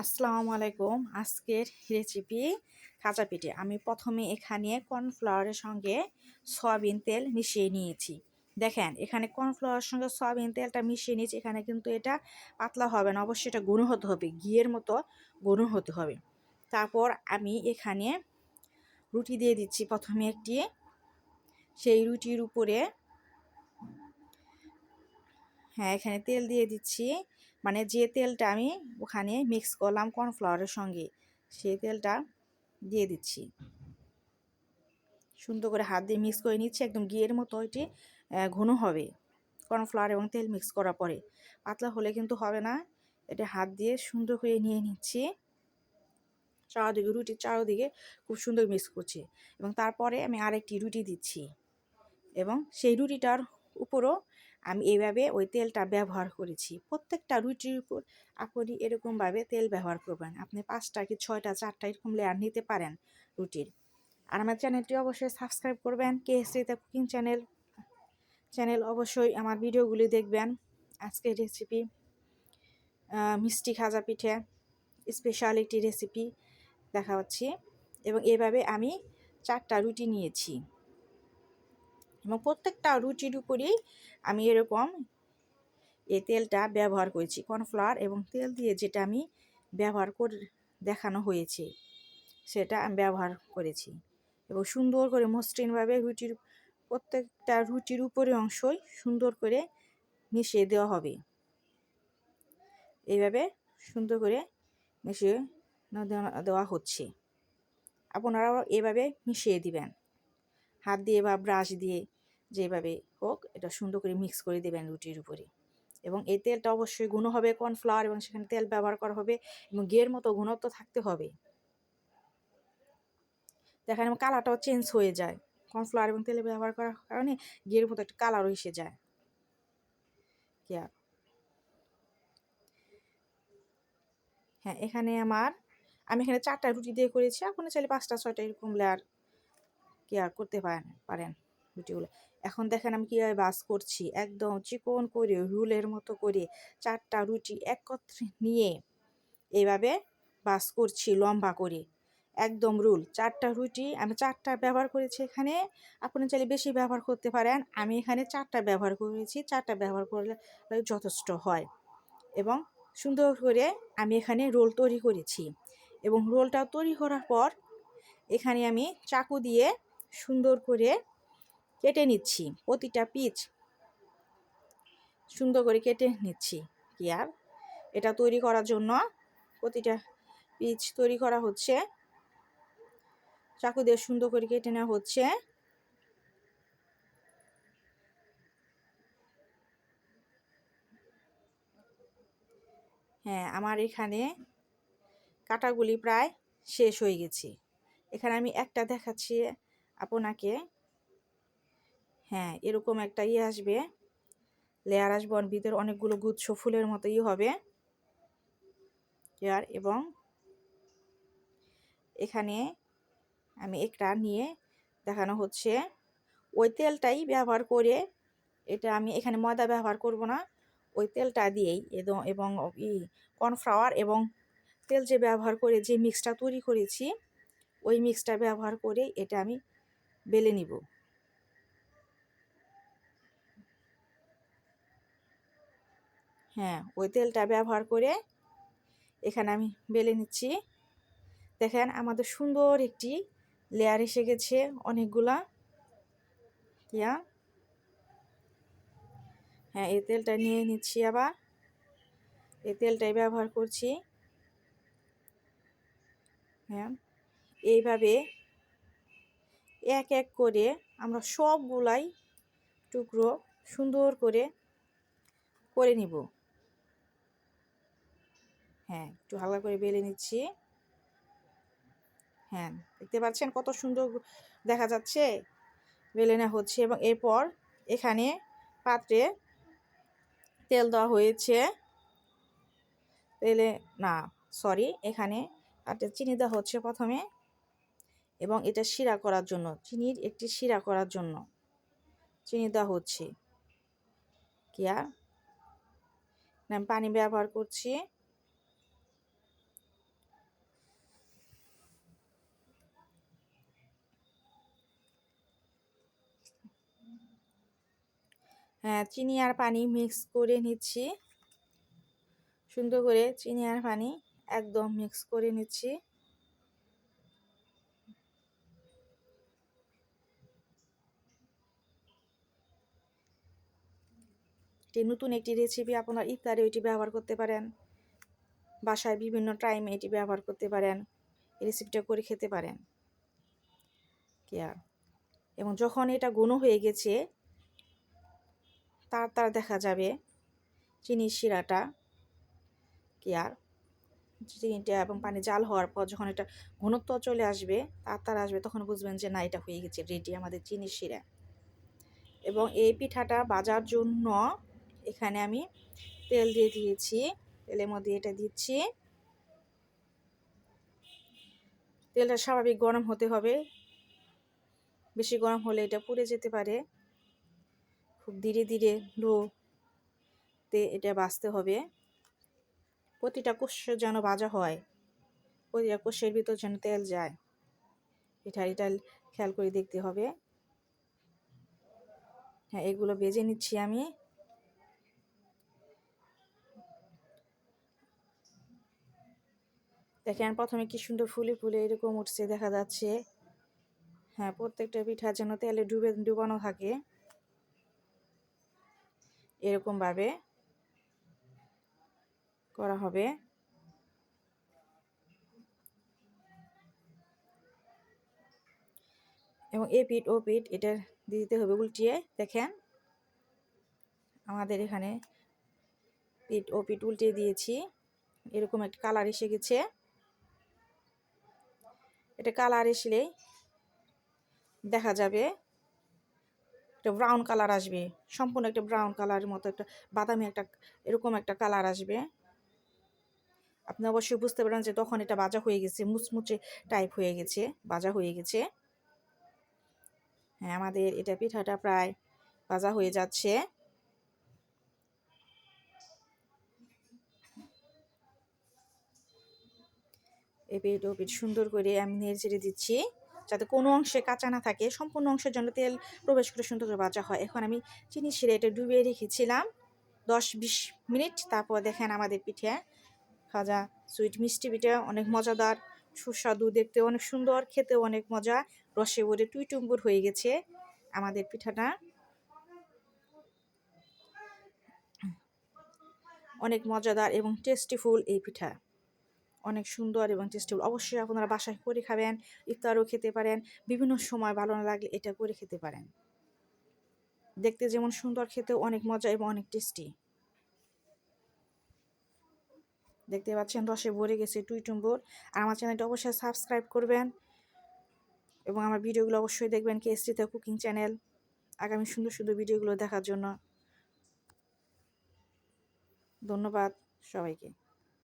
আসসালামু আলাইকুম। আজকের রেসিপি খাজা পিঠে। আমি প্রথমে এখানে কর্নফ্লাওয়ারের সঙ্গে সয়াবিন তেল মিশিয়ে নিয়েছি। দেখেন এখানে কর্নফ্লাওয়ারের সঙ্গে সয়াবিন তেলটা মিশিয়ে নিয়েছি। এখানে কিন্তু এটা পাতলা হবে না, অবশ্যই এটা ঘন হতে হবে, ঘিয়ের মতো ঘন হতে হবে। তারপর আমি এখানে রুটি দিয়ে দিচ্ছি প্রথমে একটি। সেই রুটির উপরে এখানে তেল দিয়ে দিচ্ছি, মানে যে তেলটা আমি ওখানে মিক্স করলাম কর্নফ্লাওয়ারের সঙ্গে, সেই তেলটা দিয়ে দিচ্ছি। সুন্দর করে হাত দিয়ে মিক্স করে নিচ্ছি, একদম ঘিয়ের মতো এটি ঘন হবে কর্নফ্লাওয়ার এবং তেল মিক্স করার পরে। পাতলা হলে কিন্তু হবে না, এটা হাত দিয়ে সুন্দর করে নিয়ে নিচ্ছি। চারদিকে রুটির চারদিকে খুব সুন্দর মিক্স করছি এবং তারপরে আমি আরেকটি রুটি দিচ্ছি এবং সেই রুটিটার উপরও আমি এইভাবে ওই তেলটা ব্যবহার করেছি। প্রত্যেকটা রুটির উপর আপনি এরকমভাবে তেল ব্যবহার করবেন। আপনি 5টা কি 6টা 4টা এরকম লেয়ার নিতে পারেন রুটির। আর আমার চ্যানেলটি অবশ্যই সাবস্ক্রাইব করবেন, কেএসরিতা কুকিং চ্যানেল অবশ্যই আমার ভিডিওগুলি দেখবেন। আজকের রেসিপি মিষ্টি খাজা পিঠে, স্পেশাল একটি রেসিপি দেখা হচ্ছে এবং এভাবে আমি 4টা রুটি নিয়েছি এবং প্রত্যেকটা রুটির উপরেই আমি এরকম এই তেলটা ব্যবহার করেছি। কর্নফ্লাওয়ার এবং তেল দিয়ে যেটা আমি ব্যবহার করে দেখানো হয়েছে সেটা আমি ব্যবহার করেছি এবং সুন্দর করে মসৃণভাবে প্রত্যেকটা রুটির উপরে অংশই সুন্দর করে মিশিয়ে দেওয়া হবে। এইভাবে সুন্দর করে মিশিয়ে দেওয়া হচ্ছে। আপনারাও এভাবে মিশিয়ে দিবেন, হাত দিয়ে বা ব্রাশ দিয়ে যেভাবে হোক এটা সুন্দর করে মিক্স করে দেবেন রুটির উপরে। এবং এই তেলটা অবশ্যই ঘন হবে কর্নফ্লাওয়ার এবং সেখানে তেল ব্যবহার করা হবে এবং ঘিয়ের মতো ঘনত্ব থাকতে হবে। দেখেন এবং কালারটাও চেঞ্জ হয়ে যায়, কর্নফ্লাওয়ার এবং তেল ব্যবহার করার কারণে ঘিয়ের মতো একটা কালারও এসে যায়। এখানে আমি এখানে 4টা রুটি দিয়ে করেছি, আপনি চাইলে 5টা 6টা এরকম লেয়ার করতে পারেন রুটিগুলো। এখন দেখেন আমি কীভাবে বাস করছি, একদম চিকন করে রুলের মতো করে 4টা রুটি একত্রে নিয়ে এইভাবে বাস করছি লম্বা করে, একদম রুল। 4টা রুটি আমি 4টা ব্যবহার করেছি, এখানে আপনি চাইলে বেশি ব্যবহার করতে পারেন। আমি এখানে 4টা ব্যবহার করেছি, 4টা ব্যবহার করলে যথেষ্ট হয়। এবং সুন্দর করে আমি এখানে রোল তৈরি করেছি এবং রোলটা তৈরি করার পর এখানে আমি চাকু দিয়ে সুন্দর করে কেটে নিচ্ছি। প্রতিটা পিচ সুন্দর করে কেটে নিচ্ছি। এটা তৈরি করার জন্য প্রতিটা পিচ তৈরি করা হচ্ছে, চাকু দিয়ে সুন্দর করে কেটে নেওয়া হচ্ছে। আমার এখানে কাটাগুলি প্রায় শেষ হয়ে গেছে। এখানে আমি একটা দেখাচ্ছি আপনাকে। এরকম একটা আসবে, লেয়ার আসবে, ভিতরে অনেকগুলো গুচ্ছ ফুলের মতোই হবে এবং এখানে আমি একটা নিয়ে দেখানো হচ্ছে। ওই তেলটাই ব্যবহার করে, এটা আমি এখানে ময়দা ব্যবহার করব না, ওই তেলটা দিয়েই এবং কর্নফ্লাওয়ার এবং তেল যে ব্যবহার করে যে মিক্সটা তৈরি করেছি, ওই মিক্সটা ব্যবহার করে এটা আমি বেলে নিব। ওই তেলটা ব্যবহার করে এখানে আমি বেলে নিচ্ছি। দেখেন আমাদের সুন্দর একটি লেয়ার এসে গেছে অনেকগুলা। এই তেলটা নিয়ে নিচ্ছি, আবার এই তেলটাই ব্যবহার করছি। এইভাবে এক এক করে আমরা সবগুলাই টুকরো সুন্দর করে নিব। একটু হালকা করে বেলে নিচ্ছি। দেখতে পাচ্ছেন কত সুন্দর দেখা যাচ্ছে, বেলে নেওয়া হচ্ছে। এবং এরপর এখানে পাত্রে তেল দেওয়া হয়েছে, এখানে পাত্রে চিনি দেওয়া হচ্ছে প্রথমে এবং এটা শিরা করার জন্য, চিনির একটি শিরা করার জন্য চিনি দেওয়া হচ্ছে। আমি পানি ব্যবহার করছি। চিনি আর পানি মিক্স করে নিচ্ছি, সুন্দর করে চিনি আর পানি একদম মিক্স করে নিচ্ছি। এটি নতুন একটি রেসিপি, আপনার ইফতারে এটি ব্যবহার করতে পারেন, বাসায় বিভিন্ন টাইমে এটি ব্যবহার করতে পারেন, এই রেসিপিটা করে খেতে পারেন। এবং যখন এটা ঘন হয়ে গেছে তার দেখা যাবে চিনির শিরাটা আর চিনিটা এবং পানি জাল হওয়ার পর যখন এটা ঘনত্ব চলে আসবে তার আসবে, তখন বুঝবেন যে না এটা হয়ে গেছে রেডি আমাদের চিনির শিরা। এবং এই পিঠাটা ভাজার জন্য এখানে আমি তেল দিয়ে দিয়েছি, তেলের মধ্যে এটা দিচ্ছি। তেলটা স্বাভাবিক গরম হতে হবে, বেশি গরম হলে এটা পুড়ে যেতে পারে। খুব ধীরে ধীরে লোতে এটা ভাজতে হবে, প্রতিটা কোষ যেন ভাজা হয়, প্রতিটা কোষের ভিতর যেন তেল যায়, এটা খেয়াল করে দেখতে হবে। হ্যাঁ, এগুলো ভেজে নিচ্ছি আমি। দেখেন প্রথমে কি সুন্দর ফুলে ফুলে এরকম উঠছে দেখা যাচ্ছে। হ্যাঁ, প্রত্যেকটা পিঠা যেন তেলে ডুবানো থাকে, এরকম ভাবে করা হবে। এবং এ পিঠ ও পিঠ এটা দিতে হবে উল্টিয়ে। দেখেন আমাদের এখানে পিঠ ও পিঠ উল্টিয়ে দিয়েছি, এরকম একটা কালার এসে গেছে। এটা কালার আসলেই দেখা যাবে একটা ব্রাউন কালার আসবে, সম্পূর্ণ একটা ব্রাউন কালারের মতো একটা বাদামি একটা এরকম একটা কালার আসবে। আপনি অবশ্যই বুঝতে পারেন যে তখন এটা ভাজা হয়ে গেছে, মুচমুচে টাইপ হয়ে গেছে, ভাজা হয়ে গেছে। হ্যাঁ, আমাদের এটা পিঠাটা প্রায় ভাজা হয়ে যাচ্ছে। এপিঠ ওপিঠ সুন্দর করে আমি নেড়ে চেড়ে দিচ্ছি যাতে কোনো অংশে কাঁচা না থাকে, সম্পূর্ণ অংশের জন্য তেল প্রবেশ করে সুন্দর করে ভাজা হয়। এখন আমি চিনি শিরা এটা ডুবিয়ে রেখেছিলাম 10-20 মিনিট। তারপর দেখেন আমাদের পিঠে খাজা সুইট মিষ্টি পিঠা অনেক মজাদার, সুস্বাদু, দেখতে অনেক সুন্দর, খেতেও অনেক মজা, রসে ভরে টুইটুম্বুর হয়ে গেছে আমাদের পিঠাটা। অনেক মজাদার এবং টেস্টিফুল এই পিঠা, অনেক সুন্দর এবং টেস্টিফুল। অবশ্যই আপনারা বাসায় করে খাবেন, ইফতারও খেতে পারেন, বিভিন্ন সময় ভালো না লাগলে এটা করে খেতে পারেন। দেখতে যেমন সুন্দর, খেতেও অনেক মজা এবং অনেক টেস্টি। দেখতে পাচ্ছেন রসে ভরে গেছে টুইটুম্বুর। আর আমার চ্যানেলটা অবশ্যই সাবস্ক্রাইব করবেন এবং আমার ভিডিওগুলো অবশ্যই দেখবেন, কেএসটিতে কুকিং চ্যানেল, আগামী সুন্দর সুন্দর ভিডিওগুলো দেখার জন্য। ধন্যবাদ সবাইকে।